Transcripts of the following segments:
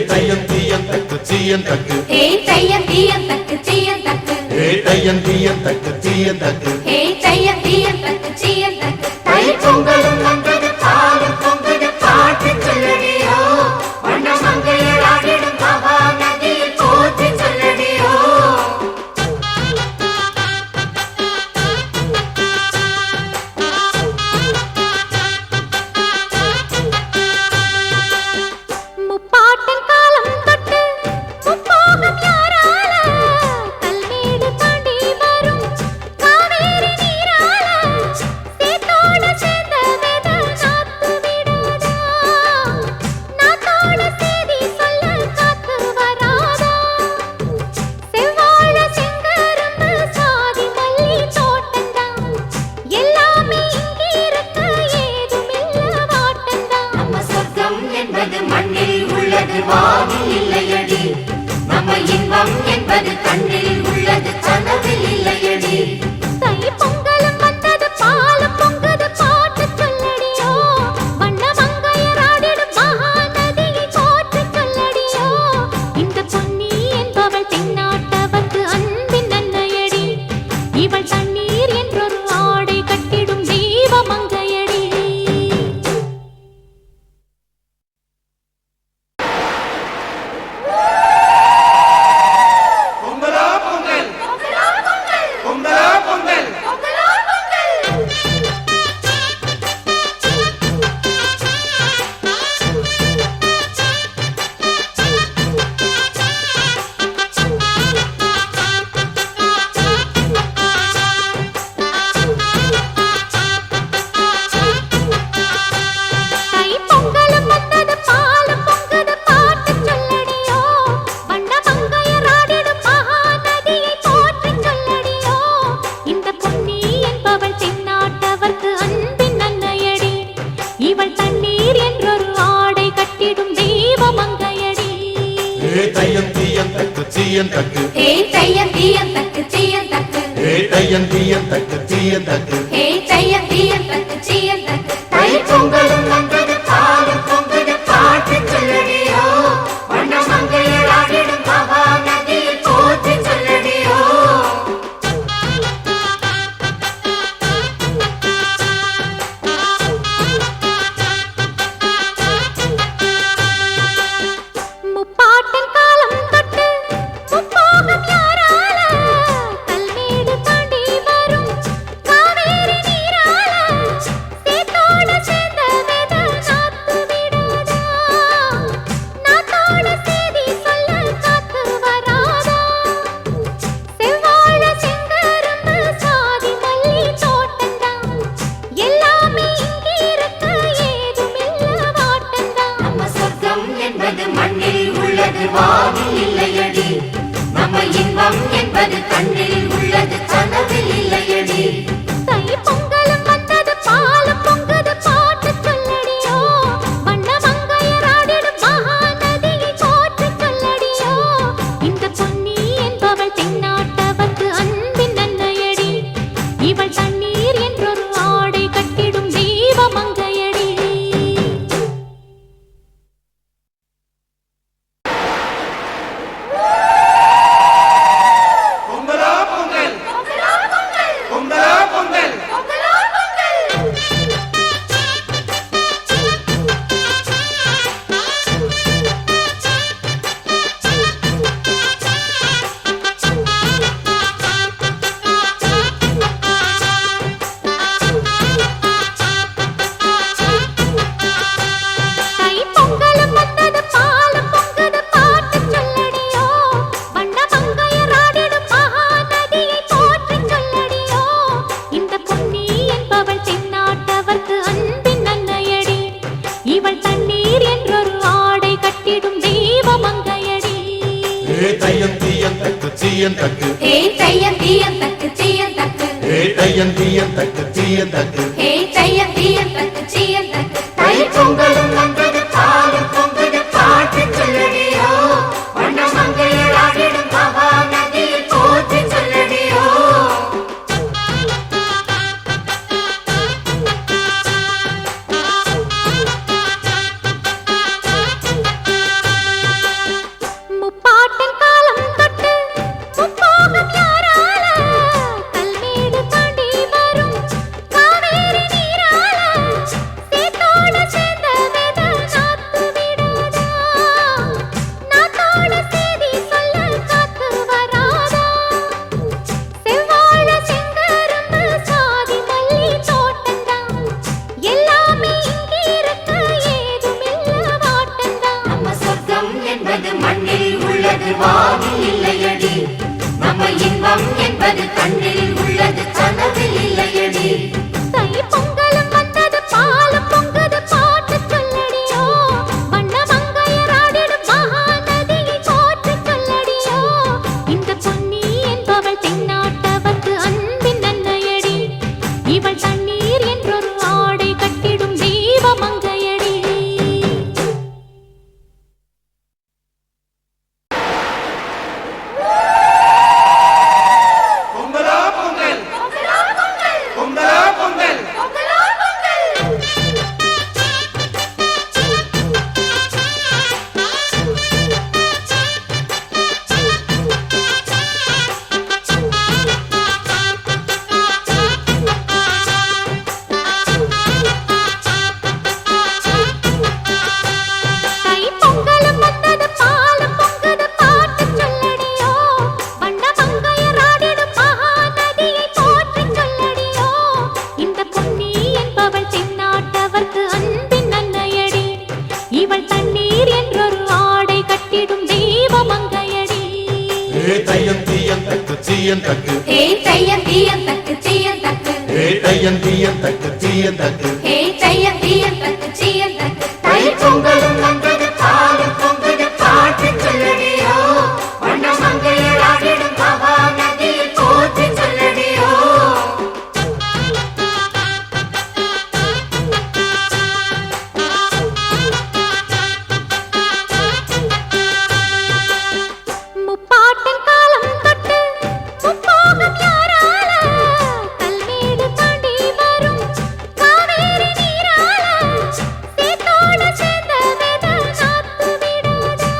தையம் தீயம் தக்கு சீயம் தக்கு தையம் தீயம் தக்கு சீயம் தக்கு தையம் தீயம் தக்கு சீயம் தக்கு தையம் தீயம் தக்கு சீயம் தக்கு தை பொங்கலும் வந்தது பாலும் பொங்குது பாட்டு சொல்லடியோ வண்ண மங்கையர் ஆடிடும் மகா நதியில் போற்றி சொல்லடியோ முப்பாட்டின் காலம் தொட்டு முப்போகம் யாரால கல்மேடு தாண்டி வரும் காவேரி நீரால சேத்தோட சேர்ந்த வேத நாத்து விடாதா நாத்தோட சேதி சொல்ல காத்து வராதா செவ்வாழ செங்கரும்பு சாதி மல்லி தோட்டந்தான் எல்லாமே இங்கிருக்க ஏதுமில்ல வாட்டந்தான் நம்ம சொர்க்கம் என்பது மண்ணில் உள்ளது வானில் இல்லையடி நம்ம இன்பம் என்பது கண்ணில் உள்ளது கனவில் இல்லையடி தை பொங்கலும் வந்தது பாலும் பொங்குது பாட்டு சொல்லடியோ வண்ண மங்கையர் ஆடிடும் மகா நதியை போற்றி சொல்லடியோ இந்த பொன்னி என்பவள் தென்னாட்டவர்க்கு அன்பின் அன்னையடி இவள் தண்ணீர் என்றொரு ஆடை கட்டிடும் தெய்வ மங்கையடி பொங்கலா பொங்கல் பொங்கலா பொங்கல் தை பொங்கலும் வந்தது பாலும் பொங்குது பாட்டு சொல்லடியோ வண்ண மங்கையர் ஆடிடும் மகா நதியை போற்றி சொல்லடியோ இந்த பொன்னி என்பவள் தென்னாட்டவர்க்கு அன்பின் அன்னையடி இவள் தண்ணீர் என்றொரு ஆடை கட்டிடும் தெய்வ மங்கையடி தையம் தீயம் தக்கு சீயம் தக்கு தையம் தீயம் தக்கு சீயம் தக்கு தையம் தீயம் தக்கு சீயம் தக்கு தையம் தீயம் தக்கு சீயம் தக்கு தை பொங்கலும் வந்தது பாலும் பொங்குது பாட்டு சொல்லடியோ வண்ண மங்கையர் ஆடிடும் மகா நதியில் போற்றி சொல்லடியோ முப்பாட்டின் காலம் தொட்டு முப்போகம் யாரால கல்மேடு தாண்டி வரும் காவேரி நீரால சேத்தோட சேர்ந்த வேத நாத்து விடாதா நாத்தோட சேதி சொல்ல காத்து வராதா செவ்வாழ செங்கரும்பு சாதி மல்லி தோட்டந்தான் எல்லாமே இங்கிருக்க ஏதுமில்ல வாட்டந்தான் நம்ம சொர்க்கம் என்பது மண்ணில் உள்ளது வானில் இல்லையடி நம்ம இன்பம் என்பது கண்ணில் உள்ளது கனவில் இல்லையடி தை பொங்கலும் வந்தது பாலும் பொங்குது பாட்டு சொல்லடியோ வண்ண மங்கையர் ஆடிடும் மகா நதியை போற்றி சொல்லடியோ இந்த பொன்னி என்பவள் தென்னாட்டவர்க்கு அன்பின் அன்னையடி இவள் தண்ணீர் என்றொரு ஆடை கட்டிடும் தெய்வ மங்கையடி பொங்கலா பொங்கல் பொங்கலா பொங்கல் தை பொங்கலும் வந்தது பாலும் பொங்குது பாட்டு சொல்லடியோ வண்ண மங்கையர் ஆடிடும் மகா நதியை போற்றி சொல்லடியோ இந்த பொன்னி என்பவள் தென்னாட்டவர்க்கு அன்பின் அன்னையடி இவள் தண்ணீர் என்றொரு ஆடை கட்டிடும் தெய்வ மங்கையடி தையம் தீயம் தக்கு சீயம் தக்கு தையம் தீயம் தக்கு சீயம் தக்கு தையம் தீயம் தக்கு சீயம் தக்கு தையம் தீயம் தக்கு சீயம் தக்கு தை பொங்கலும் வந்தது பாலும் பொங்குது பாட்டு சொல்லடியோ வண்ண மங்கையர் ஆடிடும் மகா நதியில் போற்றி சொல்லடியோ இவள் தண்ணீர் என்றொரு ஆடை கட்டிடும் தெய்வ மங்கையடி. தையம் தீயம் தக்கு சீயம் தக்கு தையம் தீயம் தக்கு சீயம் தக்கு தையம் தீயம் தக்கு சீயம் தக்கு தையம் தீயம் தக்கு சீயம் தக்கு. தை பொங்கலும் வந்தது பாலும் பொங்குது பாட்டு சொல்லடியோ, வண்ண மங்கையர் ஆடிடும் மகா நதியில் போற்றி சொல்லடியோ. முப்பாட்டின் காலம் தொட்டு முப்போகம் யாரால, கல்மேடு தாண்டி வரும் காவேரி நீரால, சேத்தோட சேர்ந்த வித நாத்து விடாதா,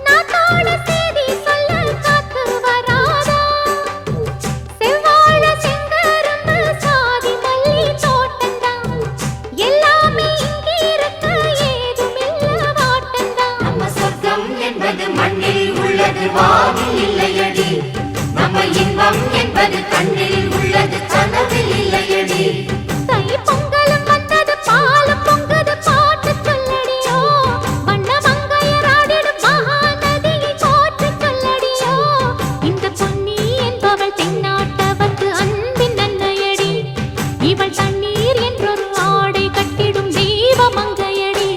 நாத்தோட சேதி சொல்ல காத்து வராதா. செவ்வாழ செங்கரும்பு சாதி மல்லி தோட்டந்தான், எல்லாமே இங்கிருக்க ஏதுமில்ல வாட்டந்தான். நம்ம சொர்க்கம் என்பது மண்ணில் உள்ளது, வானில் இல்லையடி. நம்ம இன்பம் என்பது கண்ணில் உள்ளது, கனவில் இல்லையடி. தை பொங்கலும் வந்தது பாலும் பொங்குது பாட்டு சொல்லடியோ, வண்ண மங்கையர் ஆடிடும் மகா நதியை போற்றி சொல்லடியோ. இந்த பொன்னி என்பவள் தென்னாட்டவர்க்கு அன்பின் நன்மையடி, இவள் தண்ணீர் என்றொரு ஆடை கட்டிடும் தெய்வ மங்கையடி.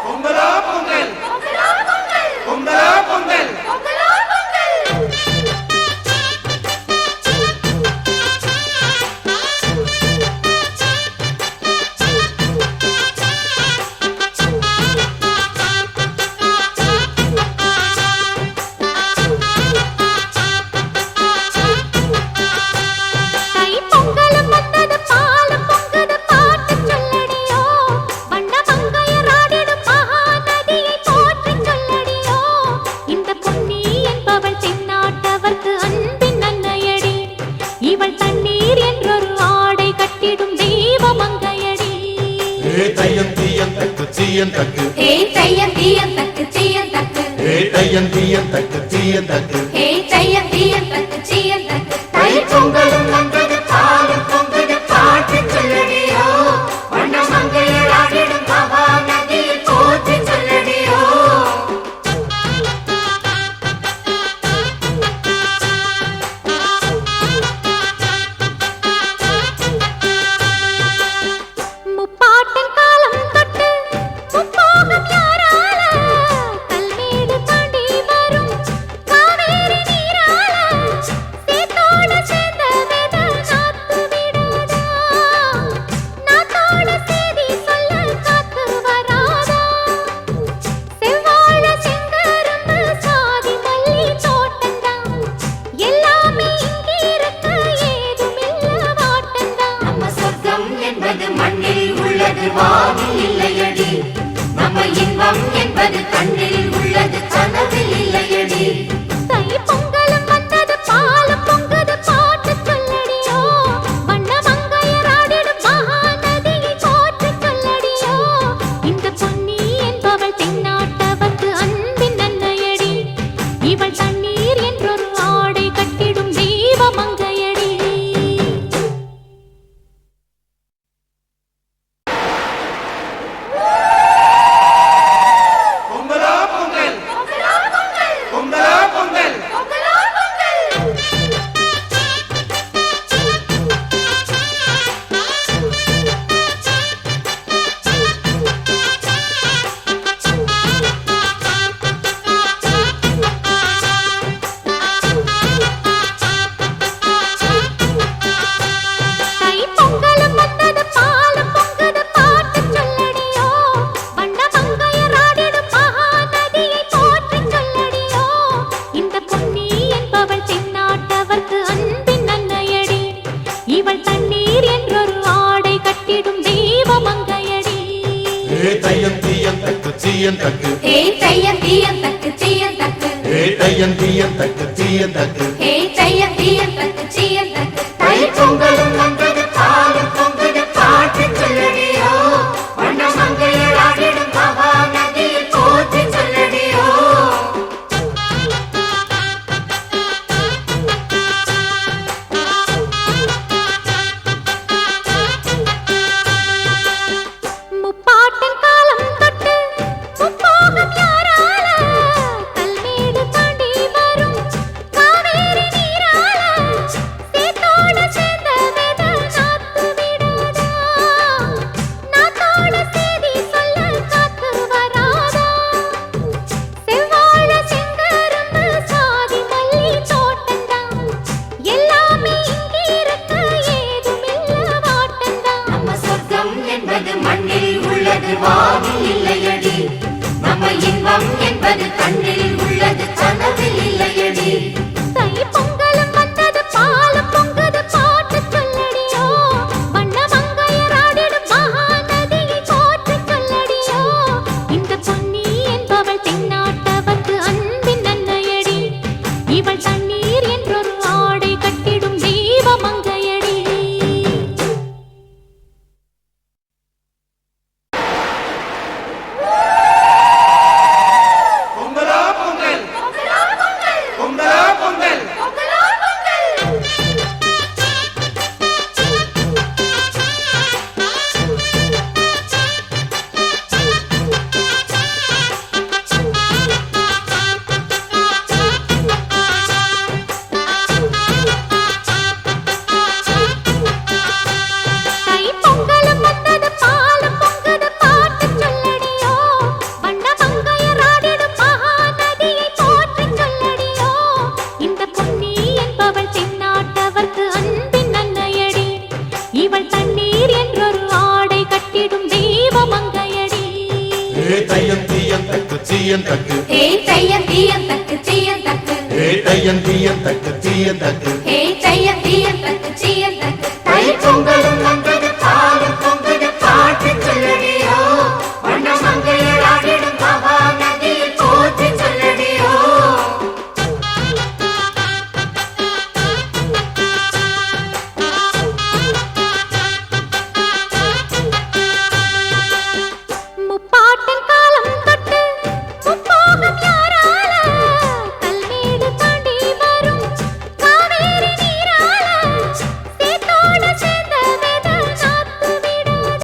பொங்கலா பொங்கல் பொங்கலா பொங்கல் தை பொங்கலும் வந்தது பாலும் பொங்குது பாட்டு சொல்லடியோ, வண்ண மங்கையர் ஆடிடும் மகா நதியை போற்றி சொல்லடியோ. இந்த பொன்னி என்பவள் தென்னாட்டவர்க்கு அன்பின் நன்மையடி, இவள் தண்ணீர் என்றொரு ஆடை கட்டிடும் தெய்வ மங்கையடி. தையம் தீயம் தக்கு சீயம் தக்கு தையம் தீயம் தக்கு சீயம் தக்கு தையம் தீயம் தக்கு சீயம் தக்கு தையம் தீயம் தக்கு சீயம் தக்கு. தை பொங்கலும் வந்தது பாலும் பொங்குது பாட்டு சொல்லடியோ, வண்ண மங்கையர் ஆடிடும் மகா நதியில் போற்றி சொல்லடியோ. முப்பாட்டின் காலம் தொட்டு முப்போகம் யாரால, கல்மேடு தாண்டி வரும் காவேரி நீரால, சேத்தோட சேர்ந்த வித நாத்து விடாதா, நாத்தோட சேதி சொல்ல காத்து வராதா. செவ்வாழ செங்கரும்பு சாதி மல்லி தோட்டந்தான், எல்லாமே இங்கிருக்க ஏதுமில்ல வாட்டந்தான். நம்ம சொர்க்கம் என்பது மண்ணில் உள்ளது, வானில் இல்லையடி. நம்ம இன்பம் என்பது கண்ணில் உள்ளது, கனவில் இல்லையடி. தை பொங்கலும் வந்தது பாலும் பொங்குது பாட்டு சொல்லடியோ, வண்ண மங்கையர் ஆடிடும் மகா நதியை போற்றி சொல்லடியோ. இந்த பொன்னி என்பவள் தென்னாட்டவர்க்கு அன்பின் நன்மையடி, இவள் தண்ணீர் என்றொரு ஆடை கட்டிடும் தெய்வ மங்கையடி. பொங்கலா பொங்கல் பொங்கலா பொங்கல் தை பொங்கலும் வந்தது பாலும் பொங்குது பாட்டு சொல்லடியோ, வண்ண மங்கையர் ஆடிடும் மகா நதியை போற்றி சொல்லடியோ. இந்த பொன்னி என்பவள் தென்னாட்டவர்க்கு அன்பின் நன்மையடி, இவள் தண்ணீர் என்றொரு ஆடை கட்டிடும் தெய்வ மங்கையடி. தையம் தீயம் தக்கு சீயம் தக்கு தையம் தீயம் தக்கு சீயம் தக்கு தையம் தீயம் தக்கு சீயம் தக்கு தையம் தீயம் தக்கு சீயம் தக்கு. தை பொங்கலும் வந்தது பாலும் பொங்குது பாட்டு சொல்லடியோ, வண்ண மங்கையர் ஆடிடும் மகா நதியில் போற்றி சொல்லடியோ. சீயந்தக்கு ஹே தையம் தீயம் தக்கு சீயம் தக்கு ஹே தையம் தீயம் தக்கு சீயந்தக்கு ஹே